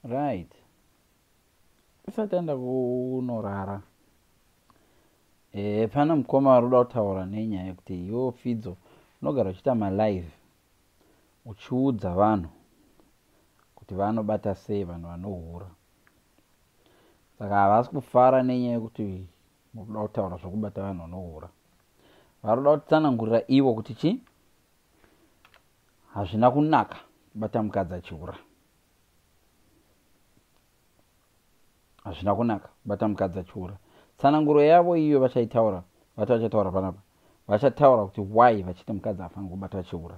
Right. Usati aenda kunorara. Pana mukoma arikuda kutaura nenyaya yekuti iwo Fidzo unogara uchiita malive uchiudza vanhu kuti vanobata sei vanhu vanohura. Saka havasi kufara nenyaya yekuti murikuda kutaura zvokubata vanhu vanohura. Varikuda kutsanangurira ivo kuti chii? Hazvina kunaka kubata mukadzi achihura. Hazvina kunaka kubata mukadzi achihura. Tsananguro yavo iyo vachaitaura. Vati vachataura panapa. Vachataura kuti why vachiti mukadzi hafaniri kubata achihura.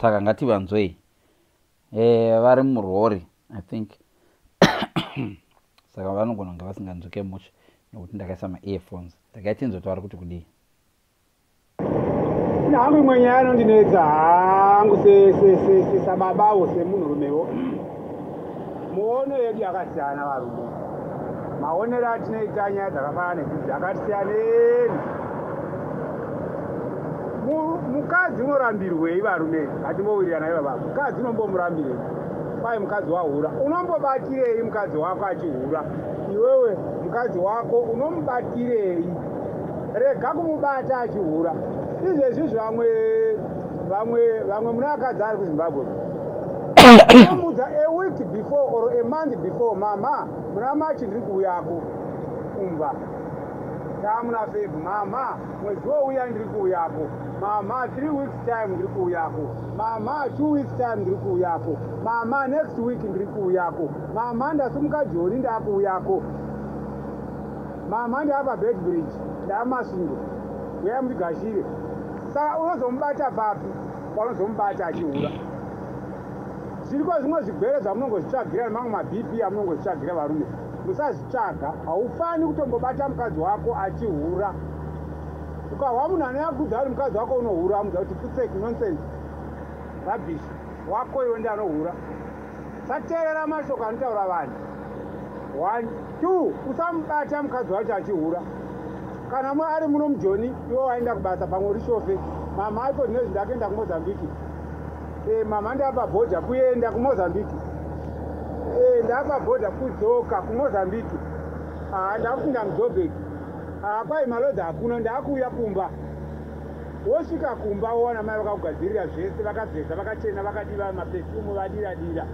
Saka ngativanzwei. Vari murori I think. Saka vanogona kunge vasinganzwike much nekuti ndakaisa ma-earphones. Ndakaiti nzotaura kuti kudii. Nangu imwe nyaya inondinetsa hangu sababavo semunhurumewo. Muono yedu yakasiyana varume. Maonero atinoita nyaya dzakafanana nekuti akasiyaneni. Mukadzi unorambirwei varume? Ngatimbowirirana ivo baba. Mukadzi unombomurambirei? Kwai mukadzi wahura. Unombobatirei mukadzi wako achihura? Iwewe mukadzi wako unomubatirei? Rega kumubata achihura. Izvezvi vamwe muna akadzi ari kuZimbabwe. A week before or a month before, mama, muna machi ndiri kuuyako kumba. Muna Feb, mama, mwezi wouya ndiri kuuyako. Mama, 3 weeks time ndiri kuuyako. Mama, 2 weeks time ndiri kuuyako. Mama, next week ndiri kuuyako. Mama, ndasumuka Joni ndakuuyako. Mama, ndapa Bedbridge, ndamasvingo. Uya mutigashire. Saka unozomubata papi? Paunozomubata achihura. Zviriko zvimwe zvigwere zvamunongozvitsvagira nemamwe maBP amunongozvitsvagira varume. Musazvitsvaga. Haufani kutombobata mukadzi wako achihura. Ukahwa munhu anoyakudza ari mukadzi wako unohura, muza kuti futseki nonsense. Rubbish. Wako iwe ndiye anohura. Sateerera mashoko anotaura vanhu. 1, 2, usamubata mukadzi wacho achihura. Kana ari muno muJoni, iwo waenda kubasa pamwe uri shofe. Mama aiko nezvi ndakaenda kuMozambique. Mama ndapa bhodha kuenda kuMozambique. Ndapa bhodha kudzoka kuMozambique. Ndakupinda muJoburg. Kwai malodzi hakuna, ndakuuya kumba. Wosvika kumba wowana mai vakakugadzirira zvese, vakabvesa, vakachena, vakadiva mapefumu, vadira-dira.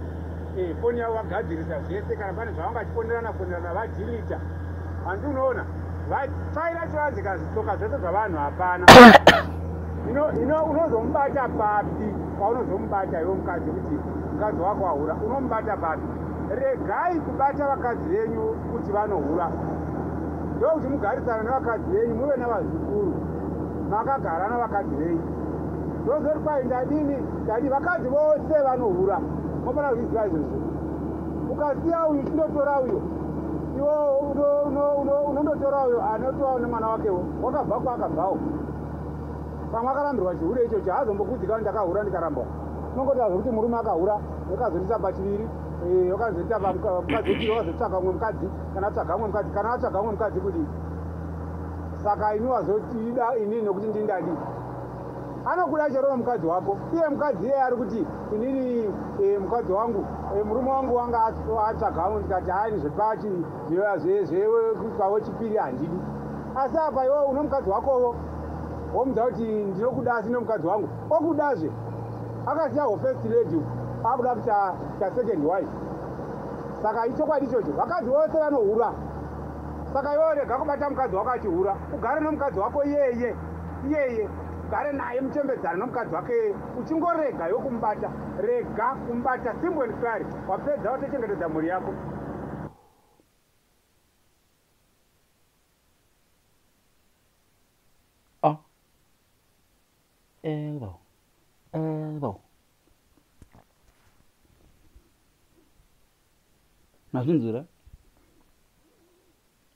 Foni yavo vagadzirisa zvese, kana pane zvavangachiponerana vadhirita. Hanzi unoona vatsvaira chivanzika zvitsoka zvese zvavanhu hapana. Unozomubata papi paunozomubata iwe mukadzi kuti mukadzi wako ahura? Unomubata papi? Regai kubata vakadzi venyu kuti vanohura. Ndokuti mugarisana nevakadzi venyu muve navazukuru. Makagara navakadzi venyu. Ndozori kwai ndadini vakadzi vose vanohura. Mofana kuzviziva izvozvo. Ukasiya uyu chindotora uyo. Iwo unondotora uyo anotovawo nemwana wakewo. Wakabva kwaakabvawo. Pamwe akarambirwa chihure ichocho haazombokudzika kuti ndakahura ndikarambwa. Unongotaura zvokuti murume akahura, wakazondita pachiviri, wakazondita mukadzi wechiri, wakazotsvaga umwe mukadzi, kana atsvaga umwe mukadzi, kana atsvaga umwe mukadzi kudii. Saka ini wazotida inini nokuti ndindadi. Anokuda chero mukadzi wako. Iye mukadzi iye ari kuti inini mukadzi wangu, murume wangu wanga atsvagawo ndikati hani zvepachi zvewe chipiri handidi. Asi apa iwe uno mukadzi wakowo. Womudza kuti ndinokuda sino mukadzi wangu. Okudazve. Akasiyawo first lady. Akuda kuita second wife. Saka ichokwadi ichocho. Vakadzi vose vanohura. Saka iwe rega kubata mukadzi wako achihura. Ugare nomukadzi wako iyeye. Ugare naye muchembedzana nomukadzi wake. Uchingorega iwe kumubata. Rega kumubata. Simple and clear. Wapedza watochengetedza mhuri yako. Elbow. Nazvinzwira?